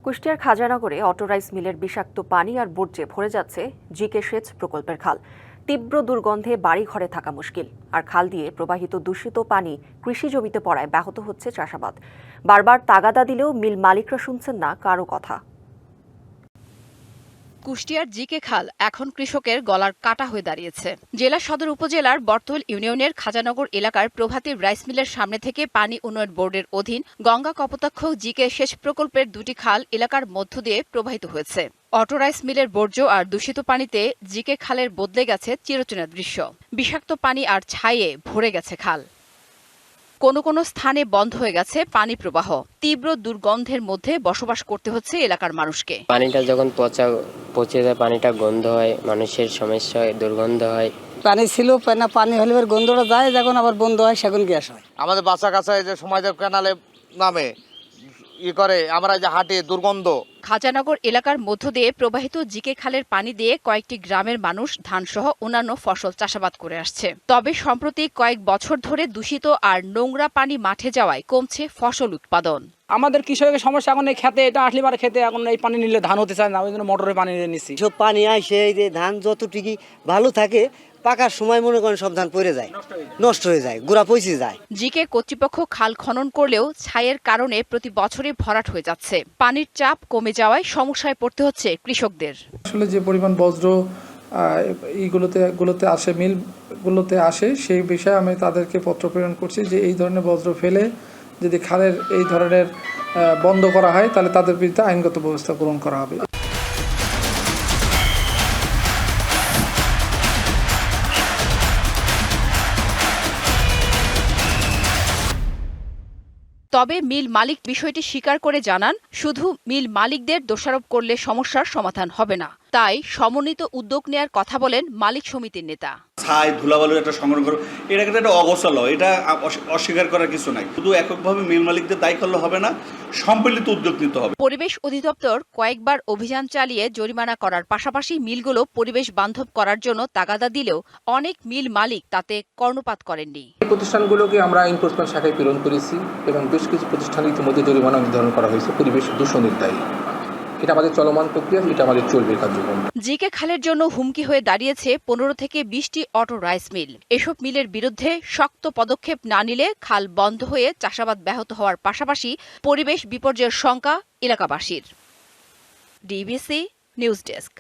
কুষ্টিয়ার খাজানগরে অটোরাইস মিলের বিষাক্ত পানি আর বর্জ্যে ভরে যাচ্ছে জিকে সেচ প্রকল্পের খাল। তীব্র দুর্গন্ধে বাড়ি ঘরে থাকা মুশকিল। আর খাল দিয়ে প্রবাহিত দূষিত পানি কৃষি জমিতে পড়ায় ব্যাহত হচ্ছে চাষাবাদ। বারবার তাগাদা দিলেও মিল মালিকরা শুনছেন না কারো কথা। কুষ্টিয়ার জিকে খাল এখন কৃষকের গলার কাটা হয়ে দাঁড়িয়েছে। জেলা সদর উপজেলার বর্তল ইউনিয়নের খাজানগর এলাকার প্রভাতী রাইস মিলের সামনে থেকে পানি উন্নয়ন বোর্ডের অধীন গঙ্গা কপোতাক্ষ জিকে সেচ প্রকল্পের দুটি খাল এলাকার মধ্য দিয়ে প্রবাহিত হয়েছে। অটো রাইস মিলের বর্জ্য আর দূষিত পানিতে জিকে খালের বদলে গেছে চিরচেনা দৃশ্য। বিষাক্ত পানি আর ছাইয়ে ভরে গেছে খাল। কোনো কোনো স্থানে বন্ধ হয়ে গেছে পানি প্রবাহ। তীব্র দুর্গন্ধের মধ্যে বসবাস করতে হচ্ছে এলাকার মানুষকে। পানিটা যখন পচে যায়, পানিটা গন্ধ হয়, মানুষের সমস্যা হয়, দুর্গন্ধ হয়। পানি ছিল না, পানি হলে গন্ধটা যায়, যখন আবার বন্ধ হয় সেখন গ্যাস হয়। আমাদের বাসা কাছায় যে সময়দেব ক্যানালে নামে করে আমরা যে হাঁটি দুর্গন্ধ। খাজানগর এলাকার মধ্য দিয়ে প্রবাহিত জিকে খালের পানি দিয়ে কয়েকটি গ্রামের মানুষ ধানসহ অন্যান্য ফসল চাষাবাদ করে আসছে। তবে সম্প্রতি কয়েক বছর ধরে দূষিত আর নোংরা পানি মাঠে যাওয়ায় কমছে ফসল উৎপাদন। আমাদের কৃষকের সমস্যা এখন এই খেতে, এটা আসলিবার খেতে এখন এই পানি নিলে ধান হতে চায় না, ওই জন্য মোটরের পানি নিয়ে নিচ্ছি। সব পানি আসে, এই যে ধান যতটুকু ভালো থাকে পাকার সময় মনে করেন সব ধান পড়ে যায়, নষ্ট হয়ে যায়, গোড়া পচে যায়। জিকে কর্তৃপক্ষ খাল খনন করলেও ছাইয়ের কারণে প্রতি বছরই ভরাট হয়ে যাচ্ছে। পানির চাপ কমে যাওয়ায় সমস্যায় পড়তে হচ্ছে কৃষকদের। আসলে যে পরিমাণ বজ্র এইগুলোতে আসে, মিলগুলোতে আসে, সেই বিষয়ে আমি তাদেরকে পত্র প্রেরণ করছি যে এই ধরনের বজ্র ফেলে যদি খালের এই ধরনের বন্ধ করা হয় তাহলে তাদের বিরুদ্ধে আইনগত ব্যবস্থা গ্রহণ করা হবে। তবে মিল মালিক বিষয়টি স্বীকার করে জানান, শুধু মিল মালিকদের দোষারোপ করলে সমস্যার সমাধান হবে না। তাই সমন্বিত উদ্যোগ নেয়ার কথা বলেন মালিক সমিতির নেতা। ছাই ধুলাবালুর একটা সংগ্রহ করো, এটা কিন্তু একটা অগোছাল, এটা অস্বীকার করার কিছু নাই। শুধু এককভাবে মিল মালিকদের দায়ী করলে হবে না, সম্মিলিত উদ্যোগ নিতে হবে। পরিবেশ অধিদপ্তর কয়েকবার অভিযান চালিয়ে জরিমানা করার পাশাপাশি মিলগুলো পরিবেশ বান্ধব করার জন্য তাগাদা দিলেও অনেক মিল মালিক তাতে কর্ণপাত করেননি। এই প্রতিষ্ঠানগুলোকে আমরা এনফোর্সমেন্ট শাখায় প্রেরণ করেছি এবং বেশ কিছু প্রতিষ্ঠান ইতিমধ্যে জরিমানা নির্ধারণ করা হয়েছে পরিবেশ দূষণের দায়ী। এটা আমাদের চলমান প্রক্রিয়া, এটা আমাদের চলবে কার্যক্রম। জিকে খালের জন্য হুমকি হয়ে দাঁড়িয়েছে 15 থেকে 20টি অটো রাইস মিল। এসব মিলের বিরুদ্ধে শক্ত পদক্ষেপ না নিলে খাল বন্ধ হয়ে চাষাবাদ ব্যাহত হওয়ার পাশাপাশি পরিবেশ বিপর্যয়ের শঙ্কা এলাকাবাসীর। DBC news desk.